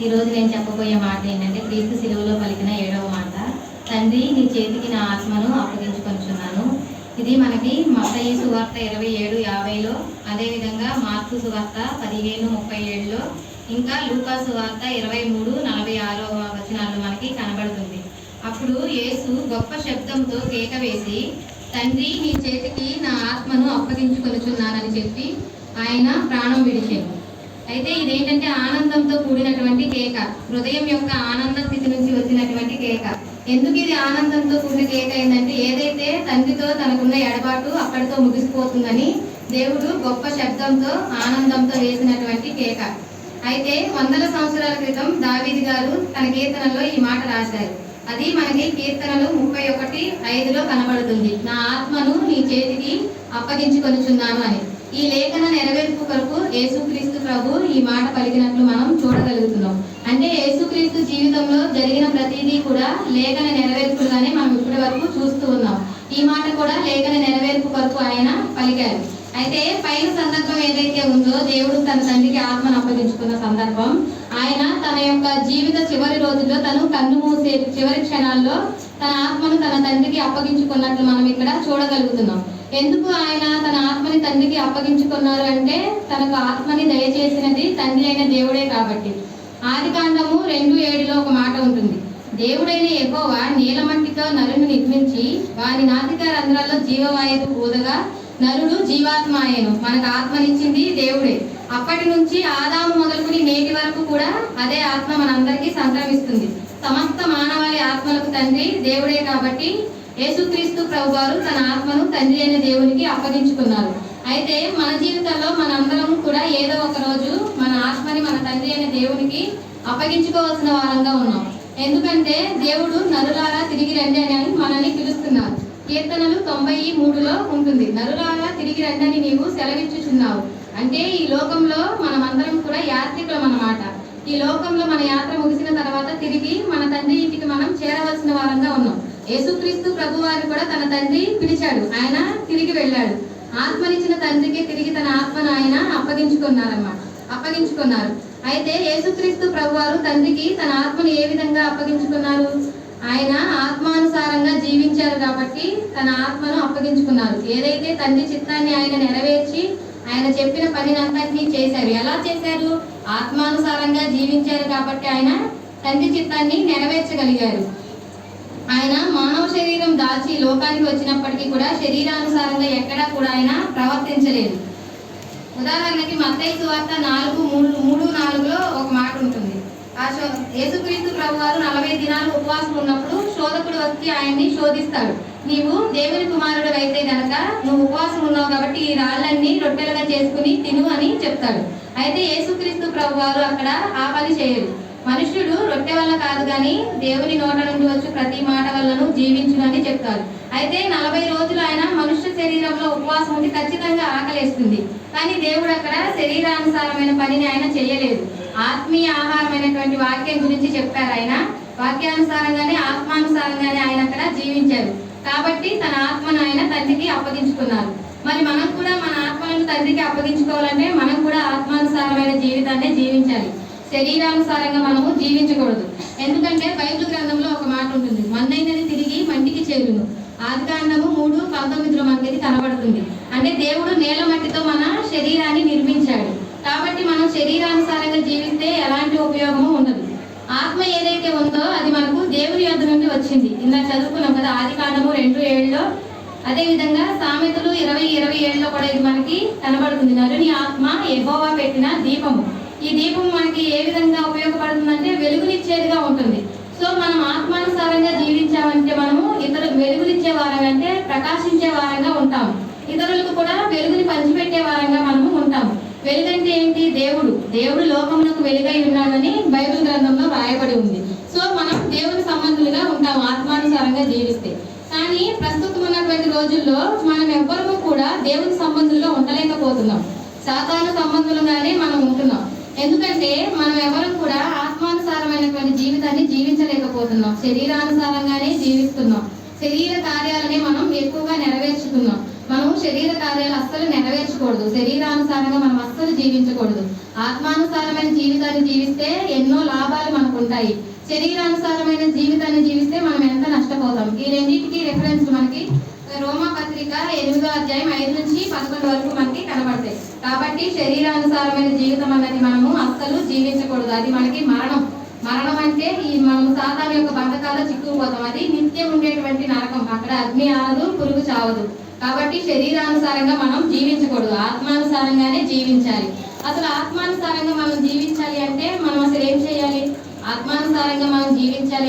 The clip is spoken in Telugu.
ఈరోజు నేను చెప్పబోయే మాట ఏంటంటే క్రీస్తు శిలువలో పలికిన 7వ మాట, తండ్రి నీ చేతికి నా ఆత్మను అప్పగించుకొనుచున్నాను. ఇది మనకి మత్తయి సువార్త 27:50లో, అదేవిధంగా మార్కు సువార్త 15:37లో, ఇంకా లూకా సువార్త 23:46 వచనాల్లో మనకి కనబడుతుంది. అప్పుడు యేసు గొప్ప శబ్దంతో కేక వేసి, తండ్రి నీ చేతికి నా ఆత్మను అప్పగించుకొనుచున్నానని చెప్పి ఆయన ప్రాణం విడిచాను. అయితే ఇదేంటంటే ఆనందంతో కూడినటువంటి కేక, హృదయం యొక్క ఆనంద స్థితి నుంచి వచ్చినటువంటి కేక. ఎందుకు ఇది ఆనందంతో కూడిన కేక అయిందంటే, ఏదైతే తండ్రితో తనకున్న ఎడబాటు అక్కడితో ముగిసిపోతుందని దేవుడు గొప్ప శబ్దంతో ఆనందంతో వేసినటువంటి కేక. అయితే వందల సంవత్సరాల క్రితం దావీదు గారు తన కీర్తనలో ఈ మాట రాశారు. అది మనకి కీర్తనలు 31:5లో కనబడుతుంది. నా ఆత్మను నీ చేతికి అప్పగించుకొనుచున్నాను అని. ఈ లేఖన నెరవేర్పు కొరకు యేసుక్రీస్తు ప్రభు ఈ మాట పలికినట్లు మనం చూడగలుగుతున్నాం. అంటే యేసుక్రీస్తు జీవితంలో జరిగిన ప్రతిదీ కూడా లేఖన నెరవేర్పుగానే మనం ఇప్పటి వరకు చూస్తూ ఉన్నాం. ఈ మాట కూడా లేఖన నెరవేర్పు కొరకు ఆయన పలికారు. అయితే పైన సందర్భం ఏదైతే ఉందో, దేవుడు తన తండ్రికి ఆత్మను అప్పగించుకున్న సందర్భం, ఆయన తన యొక్క జీవిత చివరి రోజుల్లో తను కన్ను మూసే చివరి క్షణాల్లో తన ఆత్మను తన తండ్రికి అప్పగించుకున్నట్లు మనం ఇక్కడ చూడగలుగుతున్నాం. ఎందుకు ఆయన తన ఆత్మని తండ్రికి అప్పగించుకున్నారు అంటే, తనకు ఆత్మని దయచేసినది తండ్రి అయిన దేవుడే కాబట్టి. ఆదికాండము 2:7లో ఒక మాట ఉంటుంది, దేవుడైన యెహోవా నీలమట్టితో నరుని నిర్మించి వాని నాసిక రంధ్రాల్లో జీవవాయువు ఊదగా నరుడు జీవాత్మ అయ్యను. మనకు ఆత్మనిచ్చింది దేవుడే. అప్పటి నుంచి ఆదాము మొదలుకుని నేటి వరకు కూడా అదే ఆత్మ మనందరికీ సంక్రమిస్తుంది. సమస్త మానవాళి ఆత్మలకు తండ్రి దేవుడే కాబట్టి యేసుక్రీస్తు ప్రభు వారు తన ఆత్మను తండ్రి అయిన దేవునికి అప్పగించుకున్నారు. అయితే మన జీవితంలో మనందరం కూడా ఏదో ఒక రోజు మన ఆత్మని మన తండ్రి అయిన దేవునికి అప్పగించుకోవాల్సిన వారంగా ఉన్నాం. ఎందుకంటే దేవుడు నరులారా తిరిగి రండి అని మనల్ని పిలుస్తున్నారు. కీర్తనలు 93లో ఉంటుంది, నరులారా తిరిగి రండి అని నీవు సెలవిచ్చుచున్నావు. అంటే ఈ లోకంలో మనమందరం కూడా యాత్రికులం అన్నమాట. ఈ లోకంలో మన యాత్ర ముగిసిన తర్వాత తిరిగి మన తండ్రి ఇంటికి మనం చేరవలసిన వారంగా ఉన్నాం. యేసుక్రీస్తు ప్రభు వారిని కూడా తన తండ్రి పిలిచాడు, ఆయన తిరిగి వెళ్ళాడు. ఆత్మనిచ్చిన తండ్రికి తిరిగి తన ఆత్మను ఆయన అప్పగించుకున్నారు. అయితే యేసుక్రీస్తు ప్రభు వారు తండ్రికి తన ఆత్మను ఏ విధంగా అప్పగించుకున్నారు? ఆయన ఆత్మానుసారంగా జీవించారు కాబట్టి తన ఆత్మను అప్పగించుకున్నారు. ఏదైతే తండ్రి చిత్తాన్ని ఆయన నెరవేర్చి ఆయన చెప్పిన పనినంతటినీ చేశారు. ఎలా చేశారు? ఆత్మానుసారంగా జీవించారు కాబట్టి ఆయన తండ్రి చిత్తాన్ని నెరవేర్చగలిగారు. ఆయన మానవ శరీరం దాల్చి లోకానికి వచ్చినప్పటికీ కూడా శరీరానుసారంగా ఎక్కడా కూడా ఆయన ప్రవర్తించలేదు. ఉదాహరణకి మత్తయి సువార్త 4:3-4లో ఒక మాట ఉంటుంది. యేసుక్రీస్తు ప్రభు వారు 40 దినాలు ఉపవాసం ఉన్నప్పుడు శోధకుడు వచ్చి ఆయన్ని శోధిస్తాడు. నీవు దేవుని కుమారుడు అయితే గనక నువ్వు ఉపవాసం ఉన్నావు కాబట్టి ఈ రాళ్ళన్నీ రొట్టెలుగా చేసుకుని తిను అని చెప్తాడు. అయితే యేసుక్రీస్తు ప్రభు వారు అక్కడ ఆ పని చేయరు. మనుష్యుడు రొట్టె వల్ల కాదు కానీ దేవుని నోట నుండి వచ్చి ప్రతి మాట వల్లను జీవించును అని చెప్తారు. అయితే 40 రోజులు ఆయన మనుష్య శరీరంలో ఉపవాసం ఉండి ఖచ్చితంగా ఆకలేస్తుంది. కానీ దేవుడు అక్కడ శరీరానుసారమైన పనిని ఆయన చేయలేదు. ఆత్మీయ ఆహారమైనటువంటి వాక్యం గురించి చెప్పారు. ఆయన వాక్యానుసారంగానే ఆత్మానుసారంగానే ఆయన అక్కడ జీవించారు. కాబట్టి తన ఆత్మను ఆయన తండ్రికి అప్పగించుకున్నారు. మరి మనం కూడా మన ఆత్మలను తండ్రికి అప్పగించుకోవాలంటే మనం కూడా ఆత్మానుసారమైన జీవితాన్ని జీవించాలి. శరీరానుసారంగా మనము జీవించకూడదు. ఎందుకంటే బైబిల్ గ్రంథంలో ఒక మాట ఉంటుంది, మన్నైనది తిరిగి మంటికి చేరును. ఆదికాండము 3:19లో మనకి ఇది కనబడుతుంది. అంటే దేవుడు నేల మట్టితో మన శరీరాన్ని నిర్మించాడు. కాబట్టి మనం శరీరానుసారంగా జీవిస్తే ఎలాంటి ఉపయోగము ఉండదు. ఆత్మ ఏదైతే ఉందో అది మనకు దేవుని యొద్ద నుండి వచ్చింది. ఇందాక చదువుకున్నాం కదా ఆదికాండము 2:7లో. అదేవిధంగా సామెతలు 20:27లో కూడా ఇది మనకి కనబడుతుంది. నరుని ఆత్మ యెహోవా పెట్టిన దీపము. ఈ దీపం మనకి ఏ విధంగా ఉపయోగపడుతుందంటే వెలుగునిచ్చేదిగా ఉంటుంది. సో మనం ఆత్మానుసారంగా జీవించామంటే మనము ఇతరులకు వెలుగునిచ్చే వారంగా, అంటే ప్రకాశించే వారంగా ఉంటాము. ఇతరులకు కూడా వెలుగుని పంచిపెట్టే వారంగా మనము ఉంటాము. వెలుగంటే ఏంటి? దేవుడు లోకమునకు వెలుగై ఉన్నాడని బైబిల్ గ్రంథంలో రాయబడి ఉంది. సో మనం దేవుని సంబంధులుగా ఉంటాము ఆత్మానుసారంగా జీవిస్తే. కానీ ప్రస్తుతం ఉన్నటువంటి రోజుల్లో మనం ఎవ్వరము కూడా దేవుని సంబంధులుగా ఉండలేకపోతున్నాం. సాతాను సంబంధులుగానే మనం ఉంటున్నాం. ఎందుకంటే మనం ఎవరు కూడా ఆత్మానుసారమైనటువంటి జీవితాన్ని జీవించలేకపోతున్నాం. శరీరానుసారంగానే జీవిస్తున్నాం. శరీర కార్యాలనే మనం ఎక్కువగా నెరవేర్చుతున్నాం. మనం శరీర కార్యాలు అస్సలు నెరవేర్చకూడదు. శరీరానుసారంగా మనం అస్సలు జీవించకూడదు. ఆత్మానుసారమైన జీవితాన్ని జీవిస్తే ఎన్నో లాభాలు మనకు ఉంటాయి. శరీరానుసారమైన జీవితాన్ని జీవిస్తే మనం ఎంత నష్టపోతాం. ఈ రెండింటికి రెఫరెన్స్ మనకి రోమా పత్రిక 8వ అధ్యాయం 5 నుంచి 11 వరకు మనకి కనబడతాయి. కాబట్టి శరీరానుసారమైన జీవితం అన్నది మనము అస్సలు జీవించకూడదు. అది మనకి మరణం. మరణం అంటే మనం సాతాను యొక్క బంధకాల్లో చిక్కుకుపోతాం. అది నిత్యం ఉండేటువంటి నరకం. అక్కడ అగ్ని ఆనదు, పురుగు చావదు. కాబట్టి శరీరానుసారంగా మనం జీవించకూడదు. ఆత్మానుసారంగానే జీవించాలి. అసలు ఆత్మానుసారంగా మనం జీవించాలి అంటే మనం అసలు ఏం చేయాలి? ఆత్మానుసారంగా మనం జీవించాలి